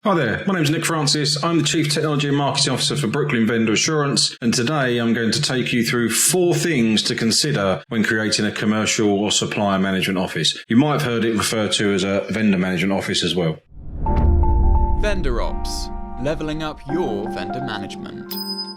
Hi there, my name's Nick Francis. I'm the Chief Technology and Marketing Officer for Brooklyn Vendor Assurance, and today I'm going to take you through 4 things to consider when creating a commercial or supplier management office. You might have heard it referred to as a vendor management office as well. Vendor Ops, leveling up your vendor management.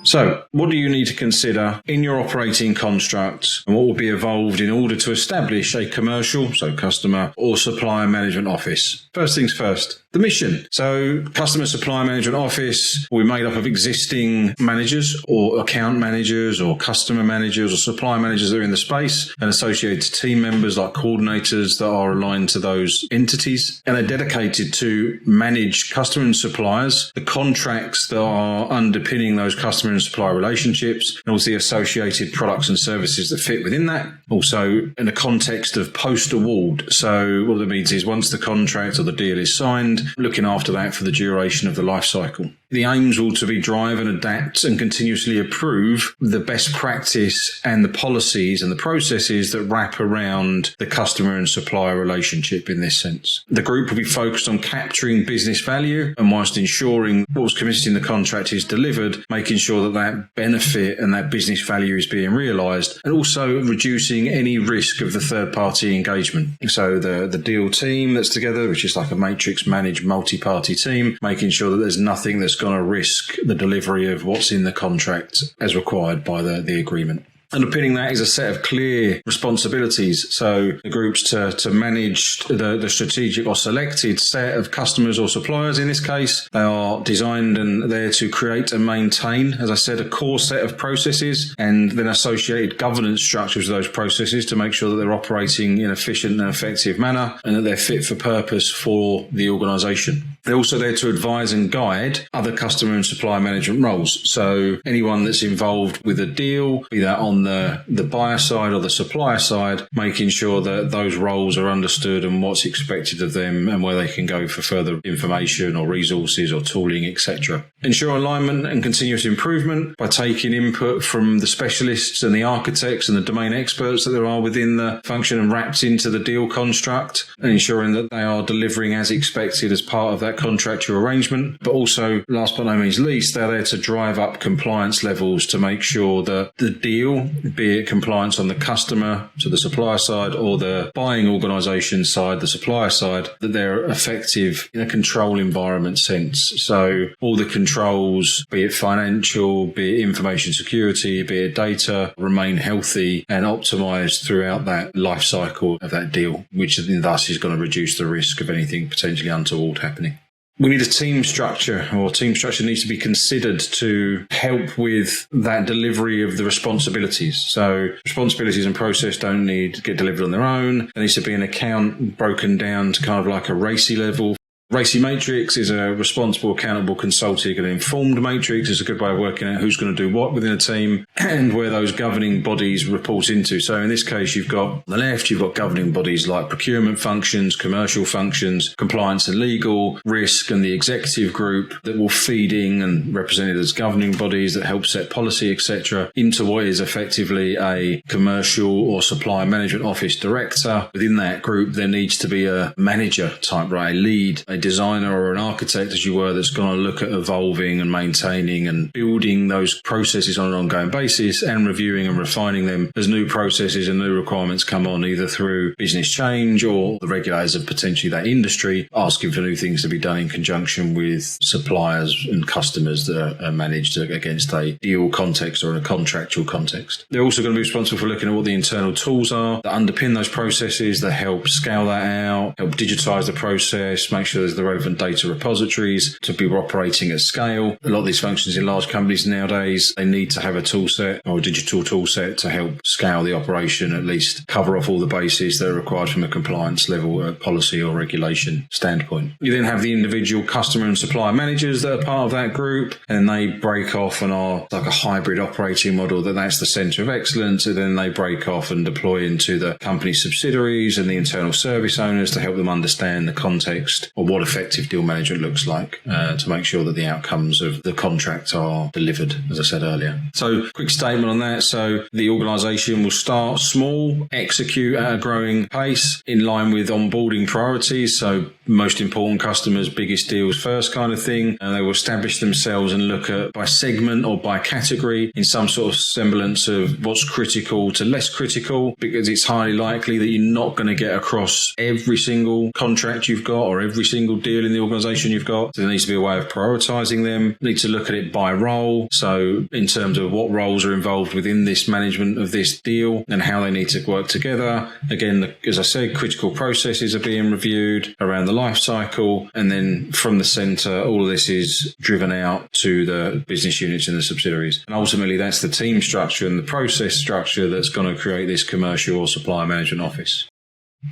So, what do you need to consider in your operating construct and what will be evolved in order to establish a commercial, so customer, or supplier management office? First things first, the mission. So, customer supplier management office will be made up of existing managers or account managers or customer managers or supplier managers that are in the space and associated team members like coordinators that are aligned to those entities. And they're dedicated to manage customer and suppliers, the contracts that are underpinning those customer and supplier relationships, and also the associated products and services that fit within that. Also, in the context of post-award. So what that means is once the contract or the deal is signed, looking after that for the duration of the life cycle. The aims will to be drive and adapt and continuously improve the best practice and the policies and the processes that wrap around the customer and supplier relationship in this sense. The group will be focused on capturing business value and whilst ensuring what was committed in the contract is delivered, making sure that benefit and that business value is being realised, and also reducing any risk of the third-party engagement. So the deal team that's together, which is like a matrix managed multi-party team, making sure that there's nothing that's going to risk the delivery of what's in the contract as required by the agreement. Underpinning that is a set of clear responsibilities. So the groups to manage the strategic or selected set of customers or suppliers in this case. They are designed and there to create and maintain, as I said, a core set of processes and then associated governance structures of those processes to make sure that they're operating in an efficient and effective manner and that they're fit for purpose for the organisation. They're also there to advise and guide other customer and supplier management roles. So anyone that's involved with a deal, be that on the buyer side or the supplier side, making sure that those roles are understood and what's expected of them and where they can go for further information or resources or tooling, etc. Ensure alignment and continuous improvement by taking input from the specialists and the architects and the domain experts that there are within the function and wrapped into the deal construct, and ensuring that they are delivering as expected as part of that contractual arrangement. But also, last but no means least, they're there to drive up compliance levels to make sure that the deal, be it compliance on the customer to the supplier side or the buying organisation side, the supplier side, that they're effective in a control environment sense. So all the controls, be it financial, be it information security, be it data, remain healthy and optimised throughout that life cycle of that deal, which thus is going to reduce the risk of anything potentially untoward happening. We need a team structure, or team structure needs to be considered to help with that delivery of the responsibilities. So responsibilities and process don't need to get delivered on their own. There needs to be an account broken down to kind of like a RACI level. RACI matrix is a responsible, accountable, consulting and informed matrix. It's a good way of working out who's going to do what within a team and where those governing bodies report into. So in this case, you've got on the left, you've got governing bodies like procurement functions, commercial functions, compliance and legal, risk and the executive group that will feed in and represented as governing bodies that help set policy, etc., into what is effectively a commercial or supplier management office director. Within that group, there needs to be a manager type, right? A lead, a designer or an architect, as you were, that's going to look at evolving and maintaining and building those processes on an ongoing basis and reviewing and refining them as new processes and new requirements come on, either through business change or the regulators of potentially that industry asking for new things to be done in conjunction with suppliers and customers that are managed against a deal context or in a contractual context. They're also going to be responsible for looking at what the internal tools are that underpin those processes, that help scale that out, help digitize the process, make sure there's the relevant data repositories to be operating at scale. A lot of these functions in large companies nowadays, they need to have a tool set or a digital tool set to help scale the operation, at least cover off all the bases that are required from a compliance level, policy or regulation standpoint. You then have the individual customer and supplier managers that are part of that group, and they break off and are like a hybrid operating model that's the centre of excellence, and then they break off and deploy into the company subsidiaries and the internal service owners to help them understand the context or what what effective deal management looks like to make sure that the outcomes of the contract are delivered, as I said earlier. So quick statement on that. So the organisation will start small, execute at a growing pace in line with onboarding priorities. So most important customers, biggest deals first kind of thing. And they will establish themselves and look at by segment or by category in some sort of semblance of what's critical to less critical, because it's highly likely that you're not going to get across every single contract you've got or every single deal in the organisation you've got. So there needs to be a way of prioritising them. You need to look at it by role. So in terms of what roles are involved within this management of this deal and how they need to work together. Again, as I said, critical processes are being reviewed around the life cycle. And then from the centre, all of this is driven out to the business units and the subsidiaries. And ultimately, that's the team structure and the process structure that's going to create this commercial or supplier management office.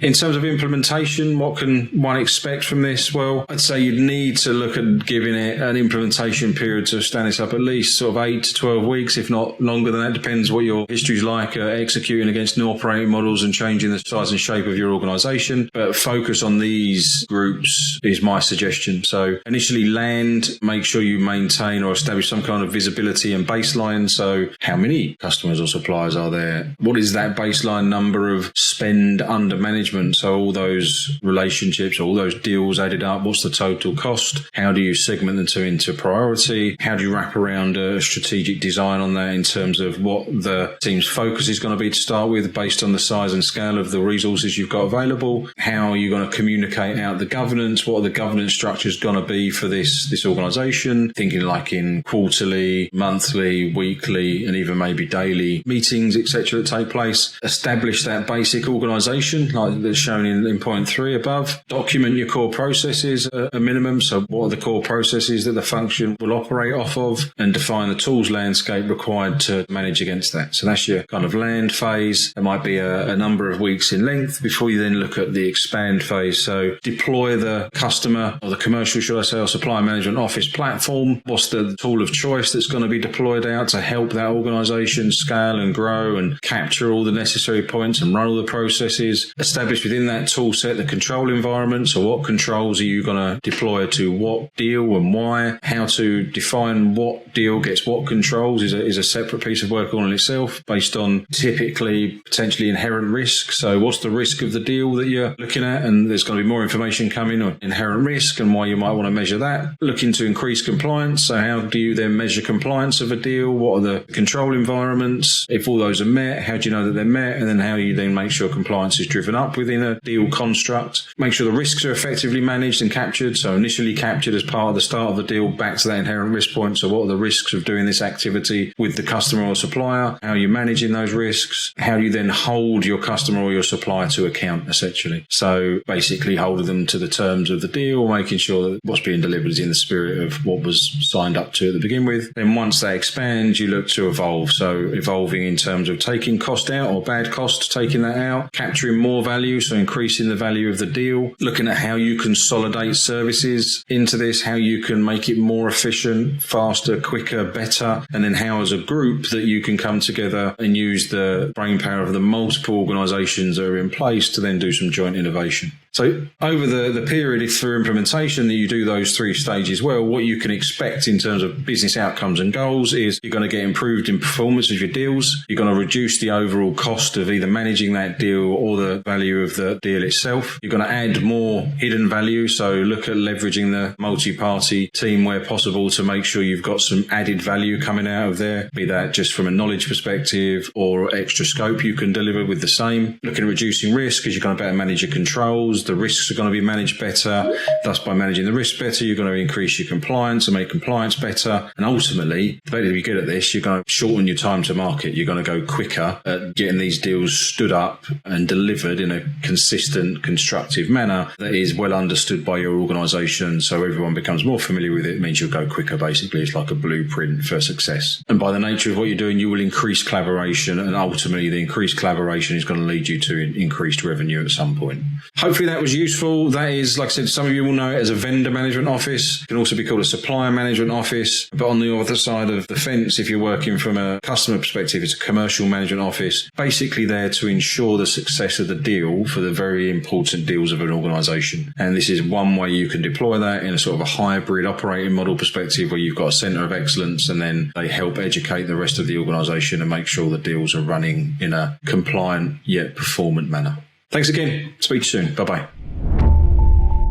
In terms of implementation, what can one expect from this? Well, I'd say you'd need to look at giving it an implementation period to stand this up at least sort of 8 to 12 weeks, if not longer than that. Depends what your history's like, executing against new operating models and changing the size and shape of your organisation. But focus on these groups is my suggestion. So initially land, make sure you maintain or establish some kind of visibility and baseline. So how many customers or suppliers are there? What is that baseline number of spend under management? So all those relationships, all those deals added up, what's the total cost? How do you segment them into priority? How do you wrap around a strategic design on that in terms of what the team's focus is going to be to start with based on the size and scale of the resources you've got available? How are you going to communicate out the governance? What are the governance structures going to be for this organisation? Thinking like in quarterly, monthly, weekly, and even maybe daily meetings, etc. that take place. Establish that basic organisation, like that's shown in point 3 above. Document your core processes at a minimum. So what are the core processes that the function will operate off of, and define the tools landscape required to manage against that. So that's your kind of land phase. It might be a number of weeks in length before you then look at the expand phase. So deploy the customer or the commercial, should I say, or supplier management office platform. What's the tool of choice that's going to be deployed out to help that organisation scale and grow and capture all the necessary points and run all the processes? Establish within that tool set the control environment. So what controls are you going to deploy to what deal and why? How to define what deal gets what controls is a separate piece of work all in itself, based on typically potentially inherent risk. So what's the risk of the deal that you're looking at? And there's going to be more information coming on inherent risk and why you might want to measure that. Looking to increase compliance. So how do you then measure compliance of a deal? What are the control environments? If all those are met, how do you know that they're met? And then how you then make sure compliance is driven up within a deal construct. Make sure the risks are effectively managed and captured. So initially captured as part of the start of the deal, back to that inherent risk point. So what are the risks of doing this activity with the customer or supplier? How are you managing those risks? How do you then hold your customer or your supplier to account, essentially? So basically holding them to the terms of the deal, making sure that what's being delivered is in the spirit of what was signed up to at the begin with. Then once they expand, you look to evolve. So evolving in terms of taking cost out or bad cost, taking that out, capturing more value, so increasing the value of the deal, looking at how you consolidate services into this, how you can make it more efficient, faster, quicker, better, and then how as a group that you can come together and use the brainpower of the multiple organisations that are in place to then do some joint innovation. So over the period, if for implementation that you do those 3 stages well, what you can expect in terms of business outcomes and goals is you're going to get improved in performance of your deals. You're going to reduce the overall cost of either managing that deal or the value of the deal itself. You're going to add more hidden value. So look at leveraging the multi-party team where possible to make sure you've got some added value coming out of there, be that just from a knowledge perspective or extra scope you can deliver with the same. Looking at reducing risk because you're going to better manage your controls. The risks are going to be managed better. Thus, by managing the risk better, you're going to increase your compliance and make compliance better. And ultimately, the better you get at this, you're going to shorten your time to market. You're going to go quicker at getting these deals stood up and delivered in a consistent, constructive manner that is well understood by your organisation. So everyone becomes more familiar with it. It means you'll go quicker, basically. It's like a blueprint for success. And by the nature of what you're doing, you will increase collaboration. And ultimately, the increased collaboration is going to lead you to increased revenue at some point. Hopefully, that was useful. That is, like I said, some of you will know it as a vendor management office. It can also be called a supplier management office. But on the other side of the fence, if you're working from a customer perspective, it's a commercial management office, basically there to ensure the success of the deal for the very important deals of an organisation. And this is one way you can deploy that in a sort of a hybrid operating model perspective where you've got a centre of excellence and then they help educate the rest of the organisation and make sure the deals are running in a compliant yet performant manner. Thanks again. Speak to you soon. Bye-bye.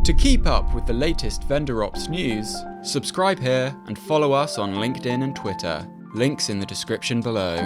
To keep up with the latest Vendor Ops news, subscribe here and follow us on LinkedIn and Twitter. Links in the description below.